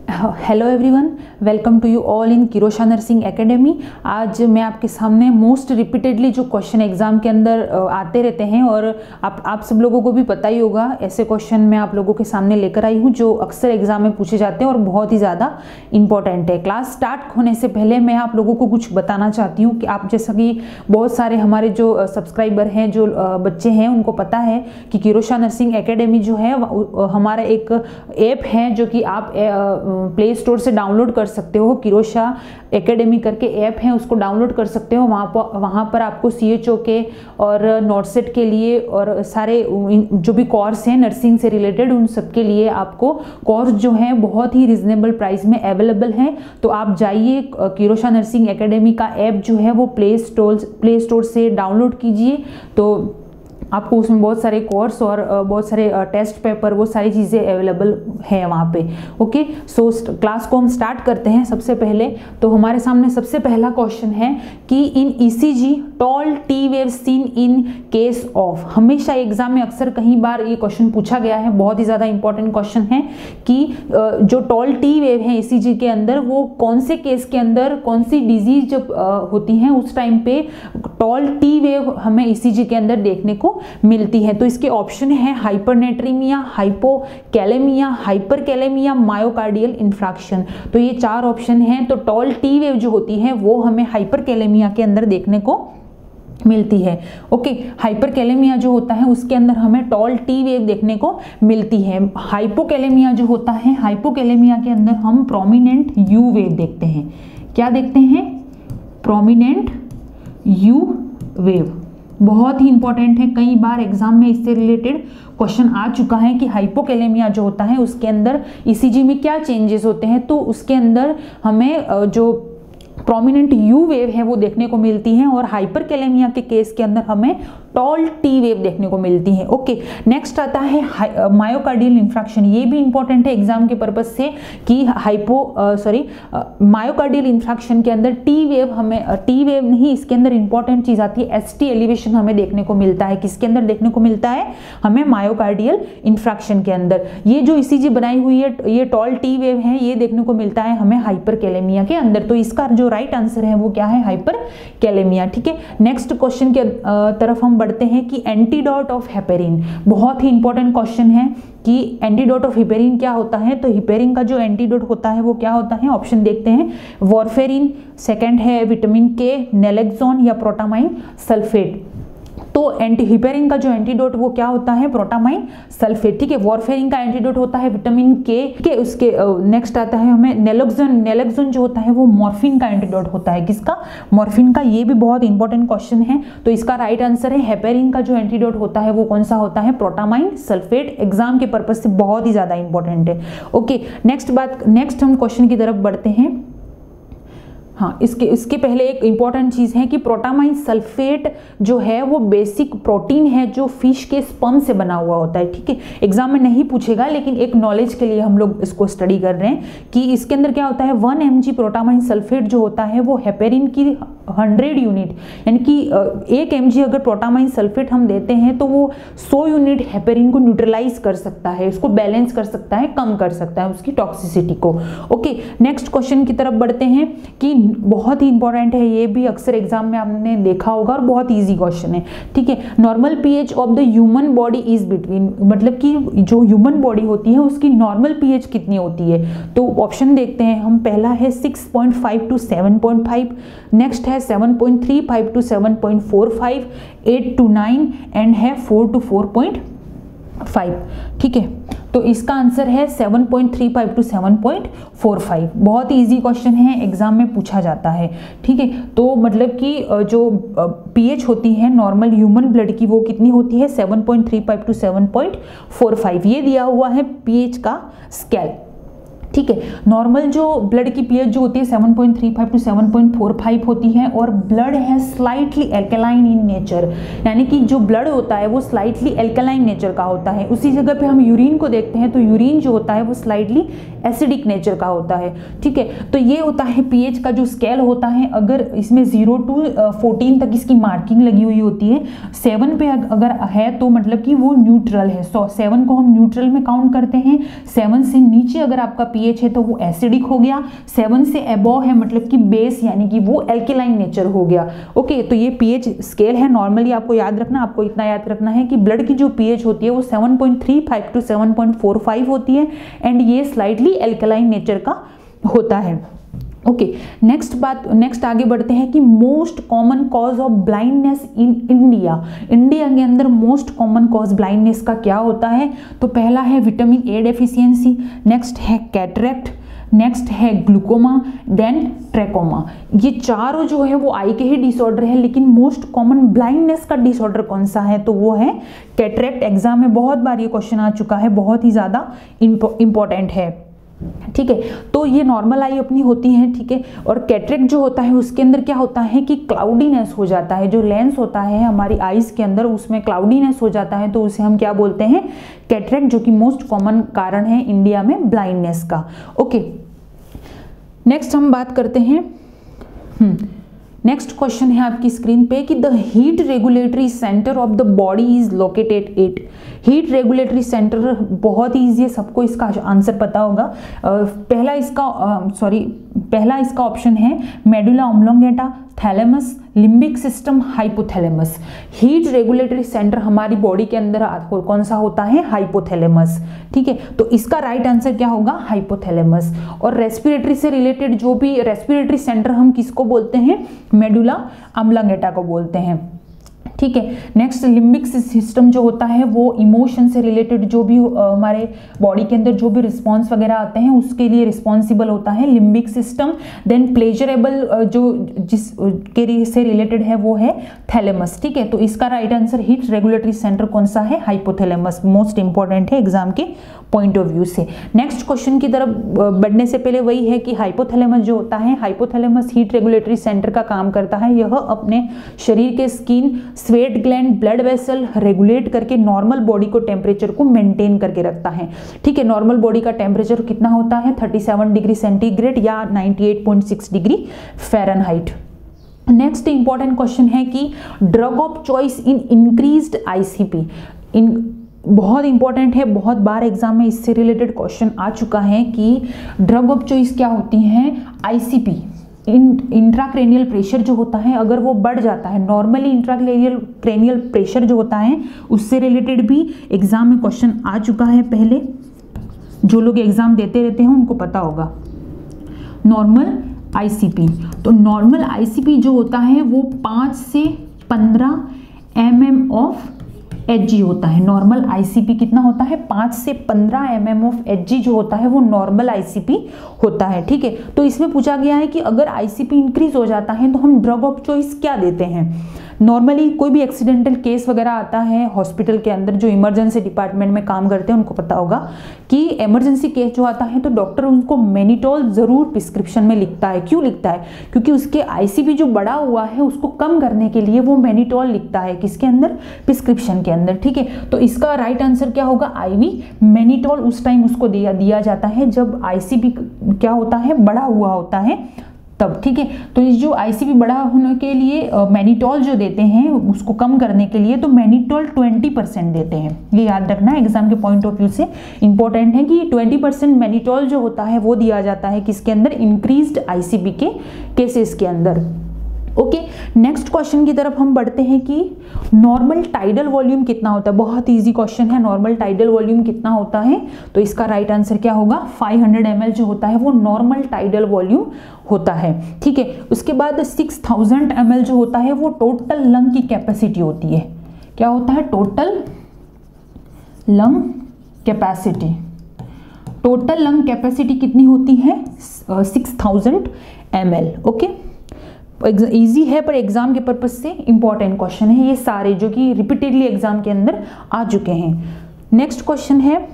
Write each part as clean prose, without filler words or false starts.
Hello everyone, welcome to you all in Kirosha nursing academy. आज मैं आपके सामने मोस्ट रिपीटेडली जो क्वेश्चन एग्जाम के अंदर आते रहते हैं और आप सब लोगों को भी पता ही होगा, ऐसे क्वेश्चन मैं आप लोगों के सामने लेकर आई हूँ जो अक्सर एग्जाम में पूछे जाते हैं और बहुत ही ज़्यादा इंपॉर्टेंट है। क्लास स्टार्ट होने से पहले मैं आप लोगों को कुछ बताना चाहती हूँ कि आप जैसा कि बहुत सारे हमारे जो सब्सक्राइबर हैं, जो बच्चे हैं, उनको पता है कि किरोशा नर्सिंग एकेडमी जो है हमारा एक ऐप है जो कि आप प्ले स्टोर से डाउनलोड कर सकते हो। किरोशा एकेडमी करके ऐप है, उसको डाउनलोड कर सकते हो। वहाँ पर आपको CHO के और नॉटसेट के लिए और सारे जो भी कोर्स हैं नर्सिंग से रिलेटेड, उन सब के लिए आपको कोर्स जो है बहुत ही रिजनेबल प्राइस में अवेलेबल है। तो आप जाइए, किरोशा नर्सिंग एकेडमी का ऐप जो है वो प्ले स्टोर से डाउनलोड कीजिए। तो आपको उसमें बहुत सारे कोर्स और बहुत सारे टेस्ट पेपर, वो सारी चीज़ें अवेलेबल हैं वहाँ पे। ओके, सो क्लास को हम स्टार्ट करते हैं। सबसे पहले तो हमारे सामने सबसे पहला क्वेश्चन है कि in ECG tall T wave seen in case of. हमेशा एग्जाम में अक्सर कई बार ये क्वेश्चन पूछा गया है, बहुत ही ज़्यादा इंपॉर्टेंट क्वेश्चन है कि जो टॉल T वेव है ECG के अंदर, वो कौन से केस के अंदर, कौन सी डिजीज जब होती है उस टाइम पे टॉल T वेव हमें ECG के अंदर देखने को मिलती है। तो इसके ऑप्शन है हाइपरनेट्रीमिया, हाइपोकैलेमिया, हाइपरकैलेमिया, मायोकार्डियल इंफ्रैक्शन। तो ये चार ऑप्शन हैं। तो टॉल T वेव जो होती है वो हमें हाइपरकैलेमिया के अंदर देखने को मिलती है। ओके, हाइपरकैलेमिया जो होता है उसके अंदर हमें टॉल T वेव देखने को मिलती है। हाइपोकैलेमिया जो होता है, हाइपोकैलेमिया के अंदर हम प्रोमिनेंट U वेव देखते हैं। क्या देखते हैं? Prominent U wave. बहुत ही इंपॉर्टेंट है, कई बार एग्जाम में इससे रिलेटेड क्वेश्चन आ चुका है कि हाइपोकैलेमिया जो होता है उसके अंदर ECG में क्या चेंजेस होते हैं। तो उसके अंदर हमें जो प्रोमिनेंट U वेव है वो देखने को मिलती है और हाइपरकैलेमिया के केस के अंदर हमें टॉल T वेव देखने को मिलती है। ओके, नेक्स्ट आता है मायोकार्डियल इंफ्रैक्शन। ये भी इंपॉर्टेंट है एग्जाम के पर्पज से कि मायोकार्डियल इंफ्रैक्शन के अंदर T वेव नहीं, इसके अंदर इंपॉर्टेंट चीज आती है ST एलिवेशन हमें देखने को मिलता है। किसके अंदर देखने को मिलता है? हमें मायोकार्डियल इंफ्रैक्शन के अंदर। ये जो ECG बनाई हुई है, ये टॉल T वेव है, ये देखने को मिलता है हमें हाइपरकैलेमिया के अंदर। तो इसका जो राइट आंसर है वो क्या है? हाइपरकैलेमिया। ठीक है, नेक्स्ट क्वेश्चन के तरफ हम बढ़ते हैं कि एंटीडोट ऑफ हेपेरिन। बहुत ही इंपॉर्टेंट क्वेश्चन है कि एंटीडोट ऑफ हिपेरिन क्या होता है। तो हिपेरिन का जो एंटीडोट होता है वो क्या होता है? ऑप्शन देखते हैं, वॉरफेरिन, सेकंड है विटामिन K, नेलेक्सोन या प्रोटामाइन सल्फेट। तो हिपेरिन का जो एंटीडोट वो क्या होता है? Protamine sulphate. ठीक है, वॉरफेरिन का एंटीडोट होता है विटामिन K के। उसके नेक्स्ट आता है हमें नेलेक्सोन जो होता है वो मॉर्फिन का एंटीडोट होता है। किसका? मॉर्फिन का। ये भी बहुत इंपॉर्टेंट क्वेश्चन है। तो इसका राइट आंसर है हेपेरिन का जो एंटीडोट होता है वो कौन सा होता है? Protamine sulphate. एग्जाम के पर्पज से बहुत ही ज्यादा इंपॉर्टेंट है। ओके, नेक्स्ट हम क्वेश्चन की तरफ बढ़ते हैं। हाँ, इसके पहले एक इंपॉर्टेंट चीज़ है कि प्रोटामाइन सल्फेट जो है वो बेसिक प्रोटीन है जो फिश के स्पर्म से बना हुआ होता है। ठीक है, एग्जाम में नहीं पूछेगा लेकिन एक नॉलेज के लिए हम लोग इसको स्टडी कर रहे हैं कि इसके अंदर क्या होता है। 1 mg प्रोटामाइन सल्फेट जो होता है वो हेपेरिन की 100 यूनिट, यानी कि 1 mg अगर प्रोटामाइन सल्फेट हम देते हैं तो वो 100 यूनिट हेपेरिन को न्यूट्रलाइज कर सकता है, उसको बैलेंस कर सकता है, कम कर सकता है उसकी टॉक्सिसिटी को। ओके, नेक्स्ट क्वेश्चन की तरफ बढ़ते हैं कि बहुत ही इंपॉर्टेंट है, ये भी अक्सर एग्जाम में आपने देखा होगा और बहुत इजी क्वेश्चन है। ठीक है, normal pH of the human body is between, मतलब कि जो ह्यूमन बॉडी होती है उसकी नॉर्मल pH कितनी होती है। तो ऑप्शन देखते हैं हम। पहला है 6.5 to 7.5, नेक्स्ट है 7.35 to 7.45, 8 to 9 एंड है 4 to 4.5। ठीक है, तो इसका आंसर है 7.35 to 7.45। बहुत ही इजी क्वेश्चन है, एग्जाम में पूछा जाता है। ठीक है, तो मतलब कि जो pH होती है नॉर्मल ह्यूमन ब्लड की वो कितनी होती है? 7.35 to 7.45। ये दिया हुआ है pH का स्केल। ठीक है, नॉर्मल जो ब्लड की pH जो होती है 7.35 to 7.45 होती है और ब्लड है स्लाइटली एल्कलाइन इन नेचर, यानी कि जो ब्लड होता है वो स्लाइटली एल्कलाइन नेचर का होता है। उसी जगह पे हम यूरिन को देखते हैं तो यूरिन जो होता है वो स्लाइटली एसिडिक नेचर का होता है। ठीक है, तो ये होता है pH का जो स्केल होता है। अगर इसमें 0 to 14 तक इसकी मार्किंग लगी हुई होती है, 7 पे अगर है तो मतलब कि वो न्यूट्रल है। 7 को हम न्यूट्रल में काउंट करते हैं। 7 से नीचे अगर आपका पीएच है तो वो एसिडिक हो गया, 7 से अबव है मतलब कि बेस यानी कि वो एल्केलाइन नेचर हो गया। ओके, तो ये पीएच स्केल है। नॉर्मली आपको याद रखना, आपको इतना याद रखना है कि ब्लड की जो पीएच होती है वो 7.35 टू 7.45 होती है एंड ये स्लाइटली एल्केलाइन नेचर का होता है। ओके, नेक्स्ट आगे बढ़ते हैं कि most common cause of blindness in India. India के अंदर मोस्ट कॉमन कॉज ब्लाइंडनेस का क्या होता है? तो पहला है विटामिन ए डेफिशिएंसी, नेक्स्ट है कैटरेक्ट, नेक्स्ट है ग्लूकोमा, देन ट्रैकोमा। ये चारों जो है वो आई के ही डिसऑर्डर है, लेकिन मोस्ट कॉमन ब्लाइंडनेस का डिसऑर्डर कौन सा है? तो वो है कैटरेक्ट। एग्जाम में बहुत बार ये क्वेश्चन आ चुका है, बहुत ही ज़्यादा इंपॉर्टेंट है। ठीक है, तो ये नॉर्मल आई अपनी होती है। ठीक है, और कैटरेक्ट जो होता है उसके अंदर क्या होता है कि क्लाउडीनेस हो जाता है, जो लेंस होता है हमारी आईज के अंदर उसमें क्लाउडीनेस हो जाता है, तो उसे हम क्या बोलते हैं? कैटरेक्ट, जो कि मोस्ट कॉमन कारण है इंडिया में ब्लाइंडनेस का। ओके, नेक्स्ट हम बात करते हैं, नेक्स्ट क्वेश्चन है आपकी स्क्रीन पे कि the heat regulatory centre of the body is located at. Heat regulatory centre बहुत ईजी है, सबको इसका आंसर पता होगा। पहला इसका ऑप्शन है medulla oblongata, thalamus, limbic system, hypothalamus. Heat regulatory centre हमारी बॉडी के अंदर कौन सा होता है? हाइपोथैलेमस। ठीक है, तो इसका राइट आंसर क्या होगा? हाइपोथैलेमस। और रेस्पिरेटरी से रिलेटेड जो भी रेस्पिरेटरी सेंटर हम किसको बोलते हैं? मेडुला ऑब्लोंगेटा को बोलते हैं। ठीक है, नेक्स्ट लिम्बिक सिस्टम जो होता है वो इमोशन से रिलेटेड जो भी हमारे बॉडी के अंदर जो भी रिस्पॉन्स वगैरह आते हैं उसके लिए रिस्पॉन्सिबल होता है लिम्बिक सिस्टम। देन प्लेजरेबल जो जिस के से रिलेटेड है वो है थैलेमस। ठीक है, तो इसका right answer heat regulatory centre कौन सा है? हाइपोथैलेमस। मोस्ट इंपॉर्टेंट है एग्जाम के पॉइंट ऑफ व्यू से। नेक्स्ट क्वेश्चन की तरफ बढ़ने से पहले वही है कि हाइपोथैलेमस जो होता है, हाइपोथैलेमस हीट रेगुलेटरी सेंटर का काम करता है। यह अपने शरीर के skin, sweat gland, blood vessel regulate करके नॉर्मल बॉडी को टेम्परेचर को मेंटेन करके रखता है। ठीक है, नॉर्मल बॉडी का टेम्परेचर कितना होता है? 37 डिग्री सेंटीग्रेड या 98.6 degree Fahrenheit. Next important question है कि drug of choice in increased ICP. बहुत इंपॉर्टेंट है, बहुत बार एग्जाम में इससे रिलेटेड क्वेश्चन आ चुका है कि ड्रग ऑफ चॉइस क्या होती है? आईसीपी, इंट्राक्रेनियल प्रेशर जो होता है अगर वो बढ़ जाता है, नॉर्मली इंट्राक्रेनियल प्रेशर जो होता है उससे रिलेटेड भी एग्जाम में क्वेश्चन आ चुका है पहले। जो लोग एग्जाम देते रहते हैं उनको पता होगा। नॉर्मल आईसीपी, तो नॉर्मल आईसीपी जो होता है वो 5 से 15 mm ऑफ Hg होता है। नॉर्मल आईसीपी कितना होता है? 5 से 15 mm ऑफ Hg जो होता है वो नॉर्मल आईसीपी होता है। ठीक है, तो इसमें पूछा गया है कि अगर आईसीपी इंक्रीज हो जाता है तो हम ड्रग ऑफ चॉइस क्या देते हैं? नॉर्मली कोई भी एक्सीडेंटल केस वगैरह आता है हॉस्पिटल के अंदर, जो इमरजेंसी डिपार्टमेंट में काम करते हैं उनको पता होगा कि इमरजेंसी केस जो आता है तो डॉक्टर उनको मेनिटॉल जरूर प्रिस्क्रिप्शन में लिखता है। क्यों लिखता है? क्योंकि उसके आईसीपी जो बढ़ा हुआ है उसको कम करने के लिए वो मेनिटॉल लिखता है। किसके अंदर? प्रिस्क्रिप्शन के अंदर। ठीक है, तो इसका राइट आंसर क्या होगा? आईवी मेनिटॉल उस टाइम उसको दिया जाता है जब आईसीपी क्या होता है? बढ़ा हुआ होता है तब। ठीक है, तो इस जो आईसीपी बढ़ा होने के लिए मेनिटॉल जो देते हैं उसको कम करने के लिए तो मेनिटॉल 20% देते हैं। ये याद रखना एग्जाम के पॉइंट ऑफ व्यू से इंपॉर्टेंट है कि 20% मेनिटॉल जो होता है वो दिया जाता है किसके अंदर? इंक्रीज्ड आईसीपी के केसेस के अंदर। ओके, नेक्स्ट क्वेश्चन की तरफ हम बढ़ते हैं कि नॉर्मल टाइडल वॉल्यूम कितना होता है। बहुत इजी क्वेश्चन है, नॉर्मल टाइडल वॉल्यूम कितना होता है? तो इसका राइट आंसर क्या होगा? 500 ml जो होता है वो नॉर्मल टाइडल वॉल्यूम होता है। ठीक है, उसके बाद 6000 ml जो होता है वो टोटल लंग की कैपेसिटी होती है। क्या होता है? Total lung capacity. Total lung capacity कितनी होती है? 6000 ml। ओके, इजी है पर एग्जाम के पर्पज से इंपॉर्टेंट क्वेश्चन है ये सारे, जो कि रिपीटेडली एग्जाम के अंदर आ चुके हैं। नेक्स्ट क्वेश्चन है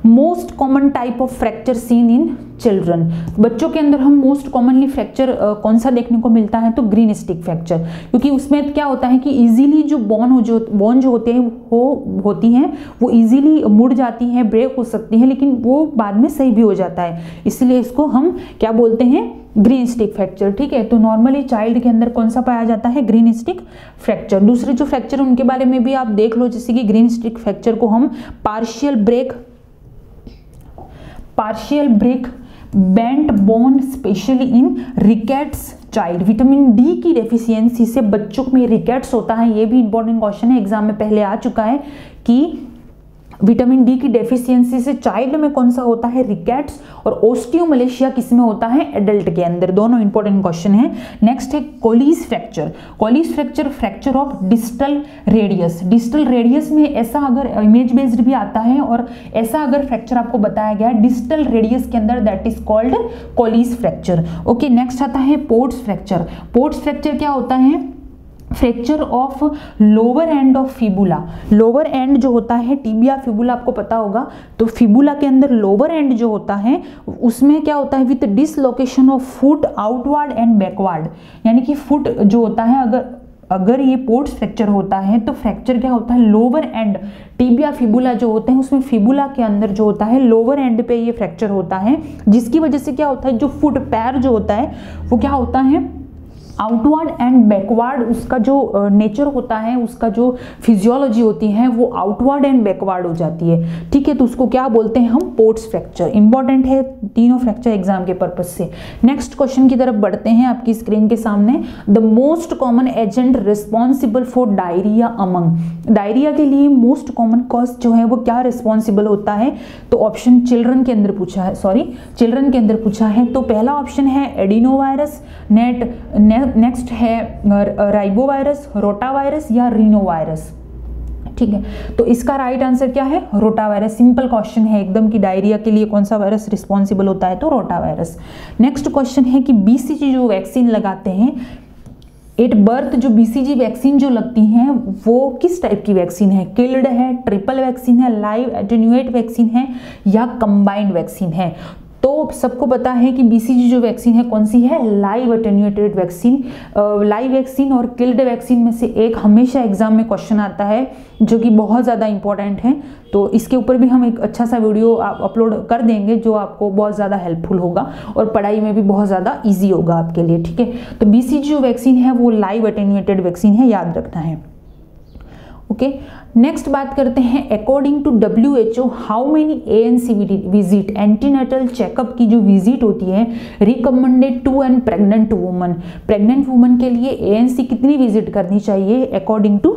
most common type of fracture seen in children. बच्चों के अंदर हम मोस्ट कॉमनली फ्रैक्चर कौन सा देखने को मिलता है? तो ग्रीन स्टिक फ्रैक्चर, क्योंकि उसमें क्या होता है कि इजीली जो बोन जो होते हैं होती हैं वो इजीली मुड़ जाती हैं, ब्रेक हो सकती हैं, लेकिन वो बाद में सही भी हो जाता है, इसलिए इसको हम क्या बोलते हैं? Green stick fracture. ठीक है, तो नॉर्मली चाइल्ड के अंदर कौन सा पाया जाता है? Green stick fracture. दूसरे जो फ्रैक्चर उनके बारे में भी आप देख लो, जैसे कि ग्रीन स्टिक फ्रैक्चर को हम partial break partial break, bent bone specially in rickets child. Vitamin D की डेफिशिएंसी से बच्चों में रिकेट्स होता है, ये भी इंपॉर्टेंट क्वेश्चन है, एग्जाम में पहले आ चुका है कि विटामिन डी की डेफिशिएंसी से चाइल्ड में कौन सा होता है, रिकेट्स, और ओस्टियोमलेशिया किस में होता है, एडल्ट के अंदर। दोनों इंपॉर्टेंट क्वेश्चन है। नेक्स्ट है Colles fracture. Colles fracture, fracture of distal radius. Distal radius में ऐसा अगर इमेज बेस्ड भी आता है और ऐसा अगर फ्रैक्चर आपको बताया गया है डिस्टल रेडियस के अंदर, that is called Colles fracture. Okay, next आता है पोर्ट्स फ्रैक्चर। पोर्ट्स फ्रैक्चर क्या होता है, fracture of lower end of fibula. Lower end जो होता है, टिबिया फिबुला आपको पता होगा, तो फिबुला के अंदर लोअर एंड जो होता है उसमें क्या होता है, with dislocation of foot outward and backward. यानी कि फुट जो होता है, अगर ये पोर्ट्स फ्रैक्चर होता है तो फ्रैक्चर क्या होता है, लोअर एंड, टिबिया फिबुला जो होते हैं उसमें फिबुला के अंदर जो होता है लोअर एंड पे ये फ्रैक्चर होता है, जिसकी वजह से क्या होता है, जो फुट पैर जो होता है वो क्या होता है, आउटवर्ड एंड बैकवर्ड, उसका जो नेचर होता है, उसका जो फिजियोलॉजी होती है वो आउटवर्ड एंड बैकवर्ड हो जाती है। ठीक है, तो उसको क्या बोलते हैं हम, पोर्ट्स फ्रैक्चर। इंपॉर्टेंट है तीनों फ्रैक्चर एग्जाम के पर्पज से। नेक्स्ट क्वेश्चन की तरफ बढ़ते हैं आपकी स्क्रीन के सामने। The most common agent responsible for diarrhoea among. Diarrhoea के लिए मोस्ट कॉमन कॉज जो है वो क्या रिस्पॉन्सिबल होता है, तो ऑप्शन चिल्ड्रन के अंदर पूछा है, तो पहला ऑप्शन है एडिनोवायरस, नेक्स्ट है राइबोवायरस, रोटावायरस या रीनोवायरस। ठीक है, तो इसका राइट आंसर क्या है, रोटावायरस। सिंपल क्वेश्चन है एकदम कि डायरिया के लिए कौन सा वायरस रिस्पॉन्सिबल होता है, तो रोटावायरस। नेक्स्ट क्वेश्चन है कि बीसीजी जो वैक्सीन लगाते हैं एट बर्थ, जो बीसीजी वैक्सीन जो लगती हैं वो किस टाइप की वैक्सीन है, किल्ड है, ट्रिपल वैक्सीन है, लाइव एटेन्यूएट वैक्सीन है या कंबाइंड वैक्सीन है। तो सबको पता है कि बीसीजी जो वैक्सीन है कौन सी है, live attenuated vaccine. Live vaccine और किल्ड वैक्सीन में से एक हमेशा एग्जाम में क्वेश्चन आता है जो कि बहुत ज़्यादा इंपॉर्टेंट है, तो इसके ऊपर भी हम एक अच्छा सा वीडियो अपलोड कर देंगे जो आपको बहुत ज़्यादा हेल्पफुल होगा और पढ़ाई में भी बहुत ज़्यादा ईजी होगा आपके लिए। ठीक है, तो बीसीजी जो वैक्सीन है वो लाइव एटेन्यूएटेड वैक्सीन है, याद रखना है। ओके, नेक्स्ट बात करते हैं according to WHO how many ANC visit, antenatal checkup की जो विजिट होती है recommended to an pregnant woman. Pregnant woman के लिए ANC कितनी विजिट करनी चाहिए अकॉर्डिंग टू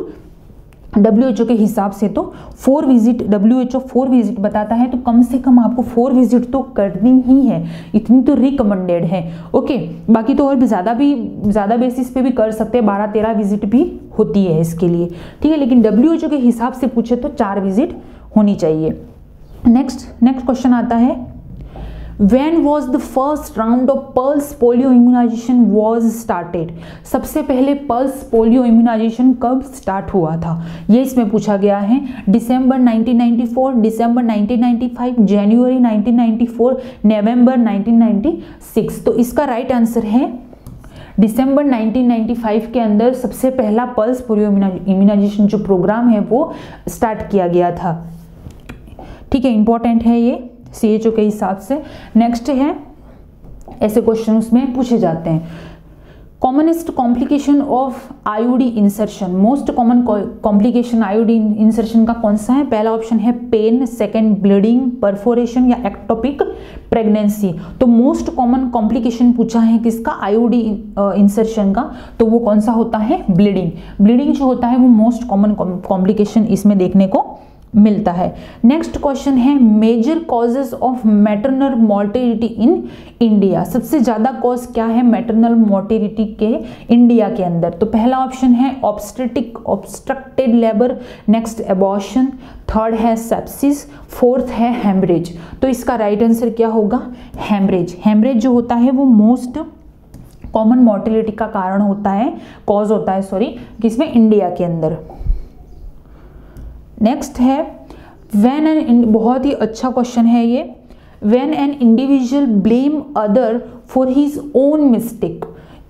WHO के हिसाब से, तो 4 विजिट, WHO 4 विजिट बताता है, तो कम से कम आपको 4 विजिट तो करनी ही है, इतनी तो रिकमेंडेड है। ओके, बाकी तो और भी ज़्यादा बेसिस पे भी कर सकते हैं, 12-13 विजिट भी होती है इसके लिए। ठीक है, लेकिन WHO के हिसाब से पूछे तो 4 विजिट होनी चाहिए। नेक्स्ट क्वेश्चन आता है, When was the first round of pulse polio immunization was started? सबसे पहले पल्स पोलियो इम्यूनाइजेशन कब स्टार्ट हुआ था, ये इसमें पूछा गया है। दिसंबर 1994, दिसंबर 1995, जनवरी 1994, नवंबर 1996। तो इसका राइट आंसर है दिसंबर 1995 के अंदर सबसे पहला पल्स पोलियो इम्यूनाइजेशन जो प्रोग्राम है वो स्टार्ट किया गया था। ठीक है, इंपॉर्टेंट है ये CHO के हिसाब से। नेक्स्ट है, ऐसे क्वेश्चन उसमें पूछे जाते हैं, commonest complication of IUD insertion. Most common complication IUD insertion का कौन सा है, पहला ऑप्शन है पेन, सेकंड ब्लीडिंग, परफोरेशन या एक्टोपिक प्रेगनेंसी। तो मोस्ट कॉमन कॉम्प्लिकेशन पूछा है किसका, IUD इंसर्शन का, तो वो कौन सा होता है, ब्लीडिंग। ब्लीडिंग जो होता है वो मोस्ट कॉमन कॉम्प्लिकेशन इसमें देखने को मिलता है। नेक्स्ट क्वेश्चन है major causes of maternal mortality in India. सबसे ज्यादा कॉज क्या है मैटरनल मोर्टेलिटी के इंडिया के अंदर, तो पहला ऑप्शन है obstructed labour, next abortion, third है सेप्सिस, फोर्थ है हेमरेज। तो इसका राइट आंसर क्या होगा, हेमरेज। हेमरेज जो होता है वो मोस्ट कॉमन मोर्टेलिटी का कारण होता है, कॉज होता है सॉरी, किसमें, इंडिया के अंदर। नेक्स्ट है व्हेन एन, बहुत ही अच्छा क्वेश्चन है ये, when an individual blame other for his own mistake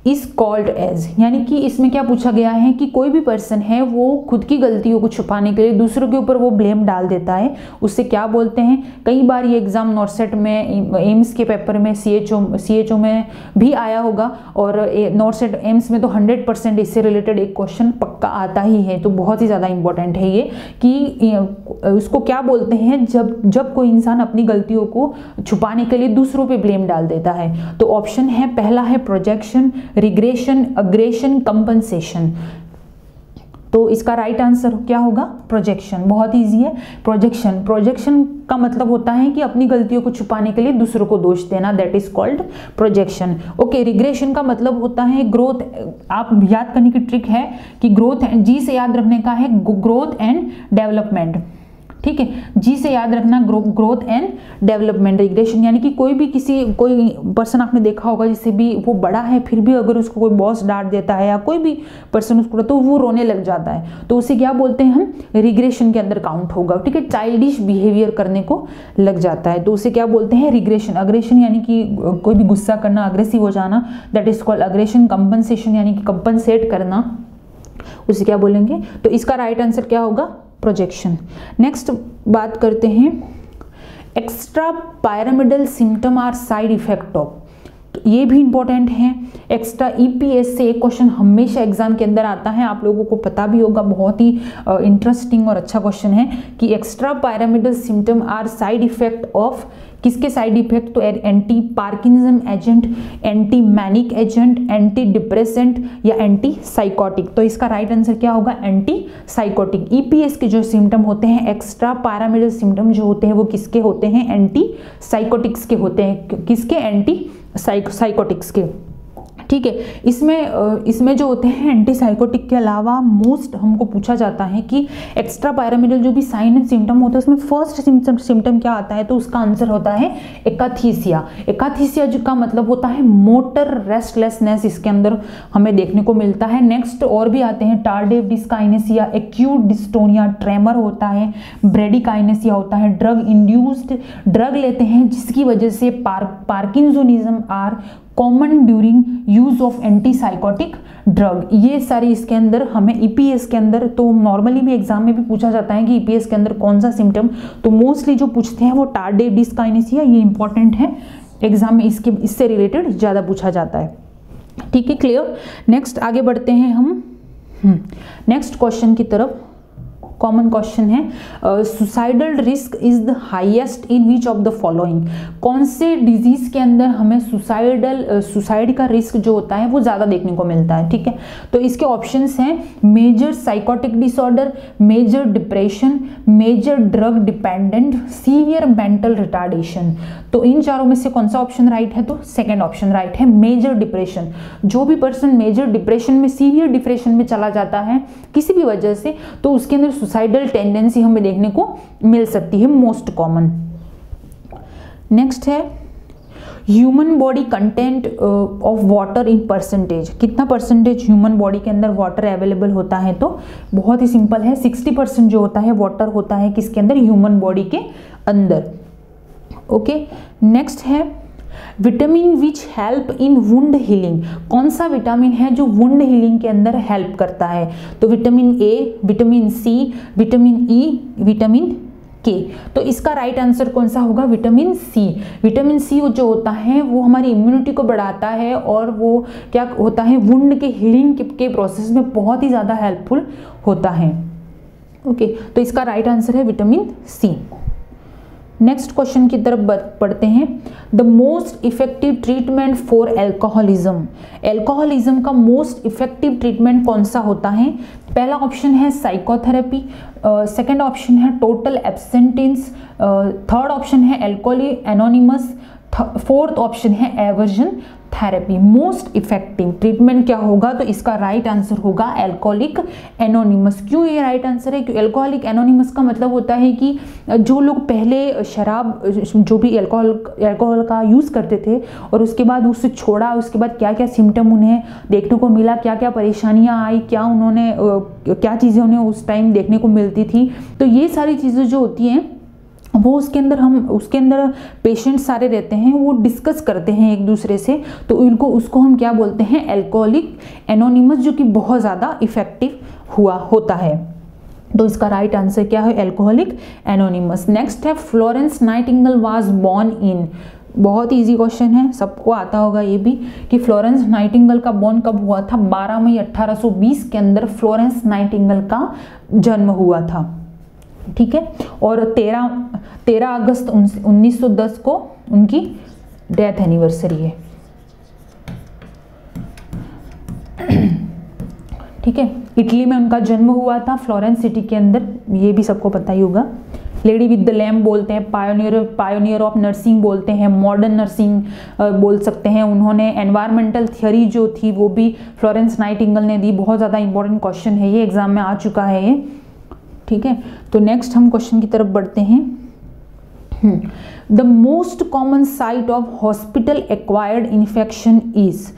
is called as, यानी कि इसमें क्या पूछा गया है कि कोई भी पर्सन है वो खुद की गलतियों को छुपाने के लिए दूसरों के ऊपर वो ब्लेम डाल देता है, उससे क्या बोलते हैं। कई बार ये एग्जाम नॉर्सेट में, एम्स के पेपर में, CHO में भी आया होगा, और नॉर्सेट एम्स में तो 100% इससे रिलेटेड एक क्वेश्चन पक्का आता ही है, तो बहुत ही ज़्यादा इंपॉर्टेंट है ये कि उसको क्या बोलते हैं, जब कोई इंसान अपनी गलतियों को छुपाने के लिए दूसरों पे ब्लेम डाल देता है। तो ऑप्शन है, पहला है प्रोजेक्शन, रिग्रेशन, अग्रेशन, कंपनसेशन। तो इसका राइट आंसर क्या होगा, प्रोजेक्शन। बहुत इजी है। प्रोजेक्शन का मतलब होता है कि अपनी गलतियों को छुपाने के लिए दूसरों को दोष देना, that is called projection. Okay, regression का मतलब होता है ग्रोथ। आप याद करने की ट्रिक है कि ग्रोथ, जी से याद रखने का है, ग्रोथ एंड डेवलपमेंट। ठीक है, जी से याद रखना, ग्रोथ एंड डेवलपमेंट। रिग्रेशन यानी कि कोई पर्सन आपने देखा होगा, जिससे भी वो बड़ा है फिर भी अगर उसको कोई बॉस डांट देता है या कोई भी पर्सन उसको, तो वो रोने लग जाता है, तो उसे क्या बोलते हैं हम, रिग्रेशन के अंदर काउंट होगा। ठीक है, चाइल्डिश बिहेवियर करने को लग जाता है तो उसे क्या बोलते हैं, रिग्रेशन। अग्रेशन यानी कि कोई भी गुस्सा करना, अग्रेसिव हो जाना, that is called aggression. Compensation यानी कि कंपनसेट करना, उसे क्या बोलेंगे। तो इसका राइट आंसर क्या होगा, प्रोजेक्शन। नेक्स्ट बात करते हैं, extra pyramidal symptom are side effect of. तो ये भी इंपॉर्टेंट है। एक्स्ट्रा ईपीएस से एक क्वेश्चन हमेशा एग्जाम के अंदर आता है, आप लोगों को पता भी होगा, बहुत ही इंटरेस्टिंग और अच्छा क्वेश्चन है कि extra pyramidal symptom are side effect of, किसके साइड इफेक्ट, तो anti parkinsonism agent, anti manic agent, anti depressant या एंटी साइकोटिक। तो इसका राइट आंसर क्या होगा, एंटी साइकोटिक। ईपीएस के जो सिम्टम होते हैं, एक्स्ट्रा पैरामिडल सिम्टम जो होते हैं वो किसके होते हैं, एंटी साइकोटिक्स के होते हैं। किसके, एंटी साइकोटिक्स के। ठीक है, इसमें जो होते हैं एंटी साइकोटिक के अलावा मोस्ट हमको पूछा जाता है कि एक्स्ट्रा पैरामिडल जो भी साइन एंड सिम्टम होता है उसमें फर्स्ट सिम्टम क्या आता है, तो उसका आंसर होता है एकाथीसिया। एकाथीसिया जो का मतलब होता है मोटर रेस्टलेसनेस, इसके अंदर हमें देखने को मिलता है। नेक्स्ट और भी आते हैं, tardive dyskinesia, acute dystonia, tremor होता है, ब्रेडिकाइनेसिया होता है, ड्रग इंड्यूस्ड, ड्रग लेते हैं जिसकी वजह से parkinsonism are common during use of antipsychotic drug. ये सारी इसके अंदर हमें ईपीएस के अंदर, तो नॉर्मली भी एग्जाम में भी पूछा जाता है कि ईपीएस के अंदर कौन सा सिम्टम, तो मोस्टली जो पूछते हैं वो टार्डिव डिस्काइनेसिया, ये इंपॉर्टेंट है एग्जाम में, इससे रिलेटेड ज़्यादा पूछा जाता है। ठीक है, क्लियर। नेक्स्ट आगे बढ़ते हैं हम नेक्स्ट क्वेश्चन की तरफ। कॉमन क्वेश्चन है, suicidal risk is the highest in which of the following. कौन से डिजीज के अंदर हमें सुसाइड का रिस्क जो होता है वो ज़्यादा देखने को मिलता है। ठीक है, तो इसके ऑप्शंस हैं, major psychotic disorder, major depression, major drug dependent, severe mental retardation. तो इन चारों में से कौन सा ऑप्शन राइट है, तो सेकेंड ऑप्शन राइट है, मेजर डिप्रेशन। जो भी पर्सन मेजर डिप्रेशन में, सीवियर डिप्रेशन में चला जाता है किसी भी वजह से, तो उसके अंदर सुसाइडल टेंडेंसी हमें देखने को मिल सकती है, मोस्ट कॉमन। नेक्स्ट है, human body content of water in percentage. कितना परसेंटेज ह्यूमन बॉडी के अंदर वाटर अवेलेबल होता है, तो बहुत ही सिंपल है, 60% जो होता है वाटर होता है किसके अंदर, ह्यूमन बॉडी के अंदर। ओके, नेक्स्ट है, vitamin which help in wound healing. कौन सा विटामिन है जो वुंड हीलिंग के अंदर हेल्प करता है, तो vitamin A, vitamin C, vitamin E, vitamin K. तो इसका राइट आंसर कौन सा होगा, विटामिन सी। विटामिन सी जो होता है वो हमारी इम्यूनिटी को बढ़ाता है और वो क्या होता है, वुंड के हीलिंग के प्रोसेस में बहुत ही ज़्यादा हेल्पफुल होता है। ओके, तो इसका राइट आंसर है विटामिन सी। नेक्स्ट क्वेश्चन की तरफ पढ़ते हैं, the most effective treatment for alcoholism. Alcoholism का मोस्ट इफेक्टिव ट्रीटमेंट कौन सा होता है, पहला ऑप्शन है साइकोथेरेपी, सेकंड ऑप्शन है टोटल एब्सेंटेंस, थर्ड ऑप्शन है एल्कोहलिक एनोनिमस, फोर्थ ऑप्शन है aversion therapy. Most effective treatment क्या होगा, तो इसका राइट आंसर होगा एल्कोहलिक एनोनिमस। क्यों ये राइट आंसर है, क्योंकि एल्कोहलिक एनोनिमस का मतलब होता है कि जो लोग पहले शराब, जो भी एल्कोहल का यूज़ करते थे और उसके बाद उससे छोड़ा, उसके बाद क्या क्या सिम्टम उन्हें देखने को मिला, क्या क्या परेशानियाँ आई, क्या चीज़ें उन्हें उस टाइम देखने को मिलती थी, तो ये सारी चीज़ें जो होती हैं वो उसके अंदर पेशेंट सारे रहते हैं, वो डिस्कस करते हैं एक दूसरे से, तो उसको हम क्या बोलते हैं, एल्कोहलिक एनोनिमस, जो कि बहुत ज़्यादा इफेक्टिव होता है। तो इसका राइट आंसर क्या है, एल्कोहलिक एनोनिमस। नेक्स्ट है, Florence Nightingale was born in. बहुत इजी क्वेश्चन है, सबको आता होगा ये भी, कि फ्लोरेंस नाइटिंगेल का बॉर्न कब हुआ था, 12 मई 1820 के अंदर फ्लोरेंस नाइटिंगेल का जन्म हुआ था। ठीक है। और 13 अगस्त 1910 को उनकी डेथ एनिवर्सरी है, ठीक है। इटली में उनका जन्म हुआ था, फ्लोरेंस सिटी के अंदर, ये भी सबको पता ही होगा। लेडी विद द लैम्प बोलते हैं, पायोनियर ऑफ नर्सिंग बोलते हैं, मॉडर्न नर्सिंग बोल सकते हैं। उन्होंने एनवायरमेंटल थ्योरी जो थी वो भी फ्लोरेंस नाइटिंगेल ने दी। बहुत ज़्यादा इंपॉर्टेंट क्वेश्चन है ये, एग्जाम में आ चुका है ये, ठीक है। तो नेक्स्ट हम क्वेश्चन की तरफ बढ़ते हैं। The most common site of hospital acquired infection is,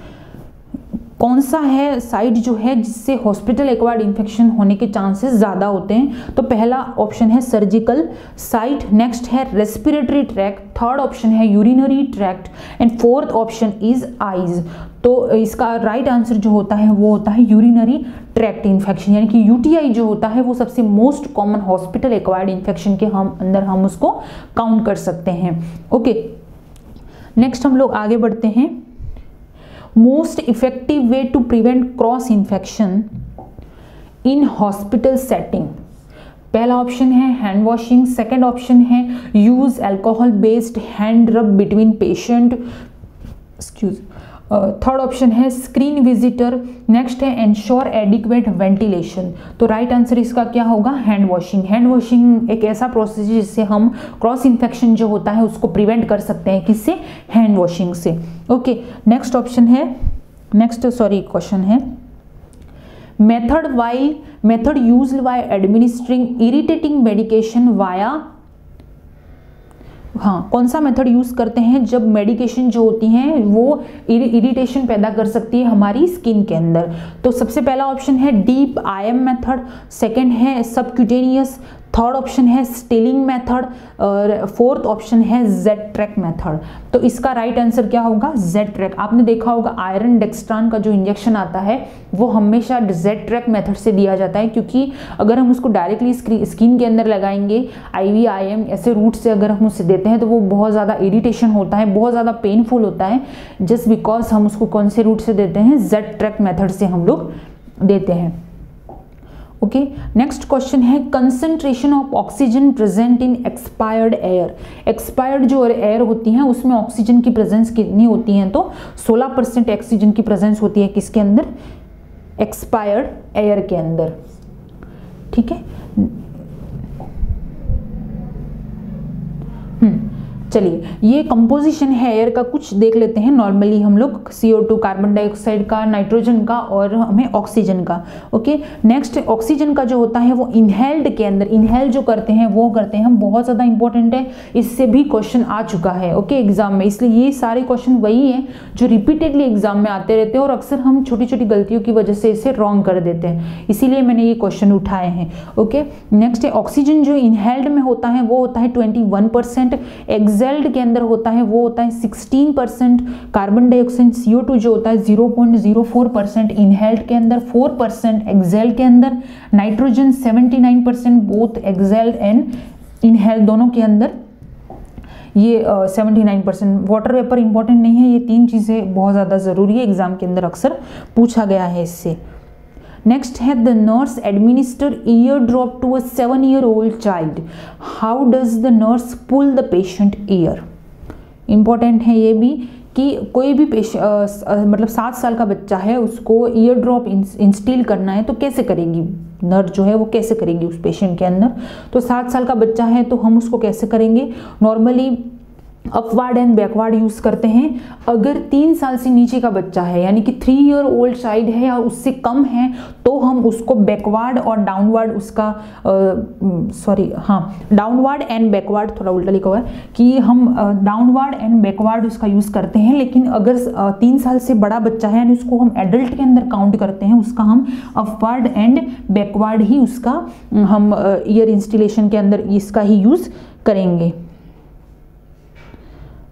कौन सा है साइट जो है जिससे हॉस्पिटल एक्वायर्ड इन्फेक्शन होने के चांसेस ज़्यादा होते हैं? तो पहला ऑप्शन है सर्जिकल साइट, नेक्स्ट है रेस्पिरेटरी ट्रैक्ट, थर्ड ऑप्शन है urinary tract and fourth option is eyes. तो इसका राइट आंसर जो होता है वो होता है यूरिनरी ट्रैक्ट इन्फेक्शन, यानी कि यूटीआई जो होता है वो सबसे most common hospital acquired infection के हम उसको काउंट कर सकते हैं। ओके, नेक्स्ट हम लोग आगे बढ़ते हैं। Most effective way to prevent cross infection in hospital setting, पहला ऑप्शन है हैंड वॉशिंग, सेकेंड ऑप्शन है use alcohol based hand rub between patient, third option है स्क्रीन विजिटर, नेक्स्ट है एंश्योर एडिक्वेट वेंटिलेशन। तो राइट आंसर इसका क्या होगा? Hand washing. Hand washing एक ऐसा प्रोसेस है जिससे हम क्रॉस इन्फेक्शन जो होता है उसको प्रिवेंट कर सकते हैं, किससे? हैंड वॉशिंग से। ओके, नेक्स्ट ऑप्शन है, क्वेश्चन है method used while administering irritating medication via, हाँ, कौन सा मेथड यूज़ करते हैं जब मेडिकेशन जो होती हैं वो इरिटेशन पैदा कर सकती है हमारी स्किन के अंदर? तो सबसे पहला ऑप्शन है डीप आईएम मेथड, सेकंड है सबक्यूटेनियस, थर्ड ऑप्शन है स्टिलिंग मेथड और फोर्थ ऑप्शन है जेड ट्रैक मेथड। तो इसका राइट आंसर क्या होगा? Z track. आपने देखा होगा आयरन डेक्स्ट्रान का जो इंजेक्शन आता है वो हमेशा जेड ट्रैक मेथड से दिया जाता है, क्योंकि अगर हम उसको डायरेक्टली स्किन के अंदर लगाएंगे IVIM ऐसे रूट से अगर हम उसे देते हैं तो वो बहुत ज़्यादा इरिटेशन होता है, बहुत ज़्यादा पेनफुल होता है, जस्ट बिकॉज हम उसको कौन से रूट से देते हैं? जेड ट्रैक मेथड से हम लोग देते हैं। ओके, नेक्स्ट क्वेश्चन है concentration of oxygen present in expired air. Expired जो एयर होती है उसमें ऑक्सीजन की प्रेजेंस कितनी होती है? तो 16% ऑक्सीजन की प्रेजेंस होती है किसके अंदर? एक्सपायर्ड एयर के अंदर, ठीक है। चलिए, ये कंपोजिशन है एयर का, कुछ देख लेते हैं। नॉर्मली हम लोग CO2, कार्बन डाइऑक्साइड का, नाइट्रोजन का और हमें ऑक्सीजन का। ओके, नेक्स्ट ऑक्सीजन का जो होता है वो इनहेल्ड के अंदर, इनहेल जो करते हैं वो करते हैं हम, बहुत ज़्यादा इंपॉर्टेंट है, इससे भी क्वेश्चन आ चुका है ओके एग्जाम में। इसलिए ये सारे क्वेश्चन वही हैं जो रिपीटेडली एग्जाम में आते रहते हैं और अक्सर हम छोटी छोटी गलतियों की वजह से इसे रॉन्ग कर देते हैं, इसीलिए मैंने ये क्वेश्चन उठाए हैं। ओके, नेक्स्ट है ऑक्सीजन जो इनहेल्ड में होता है वो होता है 21%, एक्सहेल्ड के अंदर होता है वो होता है 16%, कार्बन डाइऑक्साइड CO2 जो होता है 0.04%, इनहेल्ड के अंदर 4%, एक्सहेल्ड के अंदर nitrogen 79%, both exhaled and inhaled दोनों के अंदर ये 79%। वाटर वेपर इंपॉर्टेंट नहीं है, ये तीन चीज़ें बहुत ज़्यादा ज़रूरी है, एग्जाम के अंदर अक्सर पूछा गया है इससे। नेक्स्ट है the nurse administer ear drop to a 7-year-old child, how does the nurse pull the patient ear. Important है ये भी कि कोई भी मतलब 7 साल का बच्चा है उसको ईयर ड्रॉप इंस्टिल करना है तो कैसे करेगी नर्स जो है वो, कैसे करेगी उस पेशेंट के अंदर? तो 7 साल का बच्चा है तो हम उसको कैसे करेंगे? Normally upward and backward use करते हैं। अगर 3 साल से नीचे का बच्चा है यानी कि 3-year-old चाइल्ड है या उससे कम है तो हम उसको बैकवर्ड और डाउनवर्ड उसका डाउनवर्ड एंड बैकवर्ड, थोड़ा उल्टा लिखा हुआ है कि हम डाउनवर्ड एंड बैकवर्ड उसका यूज करते हैं। लेकिन अगर 3 साल से बड़ा बच्चा है यानी उसको हम एडल्ट के अंदर काउंट करते हैं, उसका हम अपवर्ड एंड बैकवर्ड ही उसका हम ईयर इंस्टिलेशन के अंदर इसका ही यूज करेंगे।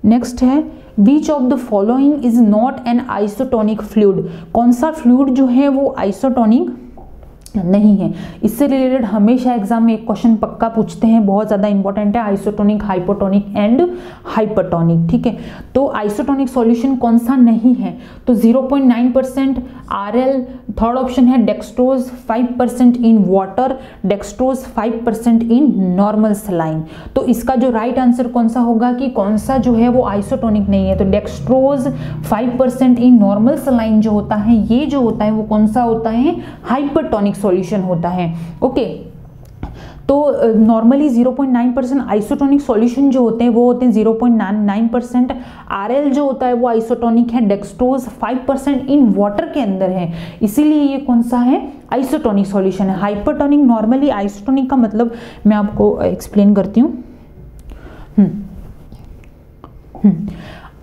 नेक्स्ट है which of the following is not an isotonic fluid. कौन सा फ्लूइड जो है वो आइसोटोनिक नहीं है। इससे रिलेटेड हमेशा एग्जाम में एक क्वेश्चन पक्का पूछते हैं, बहुत ज़्यादा इंपॉर्टेंट है, आइसोटोनिक, हाइपोटोनिक एंड हाइपरटोनिक। ठीक है, तो आइसोटोनिक सॉल्यूशन कौन सा नहीं है, तो 0.9% RL, थर्ड ऑप्शन है dextrose 5% in water, dextrose 5% in normal saline. तो इसका जो राइट आंसर कौन सा होगा कि कौन सा जो है वो आइसोटोनिक नहीं है, तो डेक्सट्रोज 5% इन नॉर्मल सलाइन जो होता है, ये जो होता है वो कौन सा होता है, हाइपरटोनिक सॉल्यूशन होता है। ओके, तो नॉर्मली 0.9% आइसोटोनिक सॉल्यूशन जो होते हैं वो होते हैं 0.9%। RL जो होता है वो आइसोटोनिक है, डेक्सट्रोज 5% इन वाटर के अंदर है, इसीलिए ये कौन सा है, आइसोटोनिक सॉल्यूशन है। हाइपरटोनिक, नॉर्मली आइसोटोनिक का मतलब मैं आपको एक्सप्लेन करती हूँ।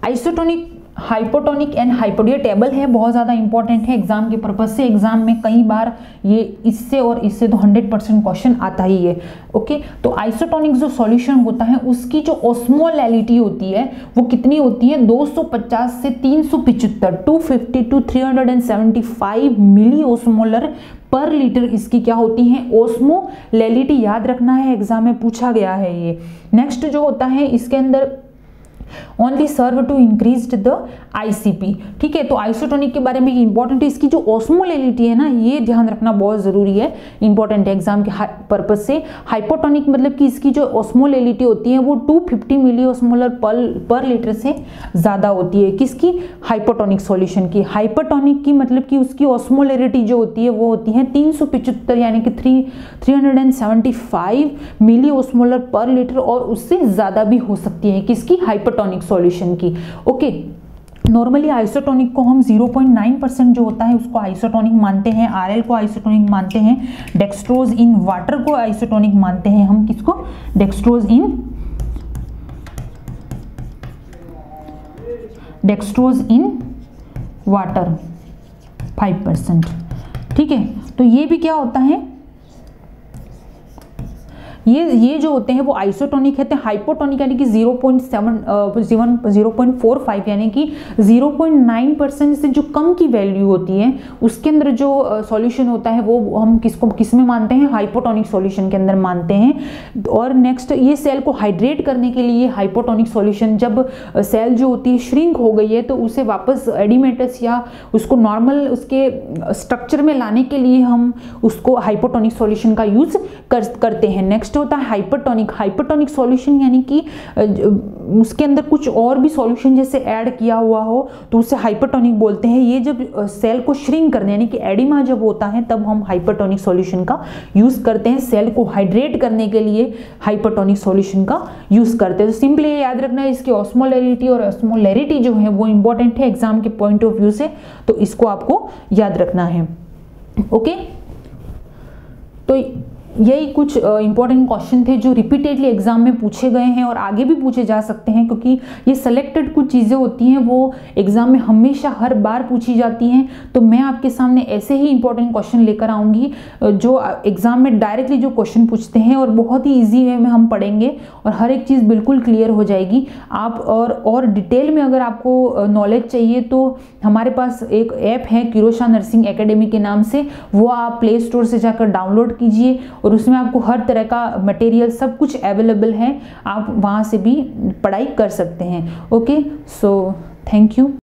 आइसोटोनिक, हाइपोटोनिक एंड हाइपोडिया टेबल है, बहुत ज़्यादा इंपॉर्टेंट है एग्जाम के पर्पज से। एग्जाम में कई बार ये इससे और इससे तो 100% क्वेश्चन आता ही है। ओके, तो आइसोटोनिक जो सॉल्यूशन होता है उसकी जो ऑस्मोलैलिटी होती है वो कितनी होती है, 250 से 375, 250 to 375 मिली ओस्मोलर पर लीटर इसकी क्या होती है, ओस्मोलैलिटी। याद रखना है, एग्जाम में पूछा गया है ये। नेक्स्ट जो होता है इसके अंदर only serve to increase the ICP। ठीक है, तो आइसोटोनिक के बारे में इंपॉर्टेंट है, इसकी जो ऑस्मोलैलिटी है ना, ये ध्यान रखना बहुत जरूरी है, इंपॉर्टेंट है एग्जाम के पर्पज से। हाइपोटोनिक मतलब कि इसकी जो ऑस्मोलैलिटी होती है वो 250 मिली ओस्मोलर पर लीटर से ज्यादा होती है, किसकी, हाइपोटोनिक सॉल्यूशन की। हाइपरटोनिक की मतलब कि उसकी ऑस्मोलैलिटी जो होती है वो होती है 375 यानी कि 375 मिली ओस्मोलर पर लीटर, और उससे ज्यादा भी हो सकती है, किसकी, हाइपरटोनिक सॉल्यूशन की। ओके, नॉर्मली आइसोटोनिक को हम 0.9% जो होता है उसको आइसोटोनिक मानते हैं, RL को आइसोटोनिक मानते हैं, डेक्सट्रोज इन वाटर को आइसोटोनिक मानते हैं हम, किसको, डेक्सट्रोज इन वाटर 5%। ठीक है, तो ये भी क्या होता है, ये जो होते हैं वो आइसोटोनिक है। हाइपोटोनिक यानी कि 0.45 यानी कि 0.9% से जो कम की वैल्यू होती है उसके अंदर जो सॉल्यूशन होता है वो हम किस में मानते हैं, हाइपोटोनिक सॉल्यूशन के अंदर मानते हैं। और नेक्स्ट, ये सेल को हाइड्रेट करने के लिए हाइपोटोनिक सॉल्यूशन, जब सेल जो होती है श्रिंक हो गई है तो उसे वापस एडिमेटस या उसको नॉर्मल उसके स्ट्रक्चर में लाने के लिए हम उसको हाइपोटोनिक सॉल्यूशन का यूज करते हैं। नेक्स्ट होता है हाइपरटोनिक। हाइपरटोनिक सॉल्यूशन यानी कि उसके अंदर कुछ और भी सॉल्यूशन जैसे ऐड किया हुआ हो तो उसे हाइपरटोनिक बोलते हैं। ये जब सेल को श्रिंक करने यानी कि एडिमा जब होता है तब हम हाइपरटोनिक सॉल्यूशन का यूज करते हैं। सेल को हाइड्रेट करने के लिए हाइपरटोनिक सॉल्यूशन का यूज करते हैं। तो सिंपली याद रखना है, इसकी ऑस्मोलैरिटी और ऑस्मोलैरिटी जो है वो इंपॉर्टेंट है एग्जाम के पॉइंट ऑफ व्यू से, तो इसको आपको याद रखना है। ओके, तो यही कुछ इंपॉर्टेंट क्वेश्चन थे जो रिपीटेडली एग्जाम में पूछे गए हैं और आगे भी पूछे जा सकते हैं, क्योंकि ये सेलेक्टेड कुछ चीज़ें होती हैं वो एग्जाम में हमेशा हर बार पूछी जाती हैं। तो मैं आपके सामने ऐसे ही इंपॉर्टेंट क्वेश्चन लेकर आऊँगी जो एग्जाम में डायरेक्टली जो क्वेश्चन पूछते हैं और बहुत ही ईजी वे में हम पढ़ेंगे और हर एक चीज़ बिल्कुल क्लियर हो जाएगी। आप और डिटेल में अगर आपको नॉलेज चाहिए तो हमारे पास एक ऐप है किरोशा नर्सिंग एकेडमी के नाम से, वो आप प्ले स्टोर से जाकर डाउनलोड कीजिए और उसमें आपको हर तरह का मटेरियल सब कुछ अवेलेबल है, आप वहाँ से भी पढ़ाई कर सकते हैं। Okay, so thank you.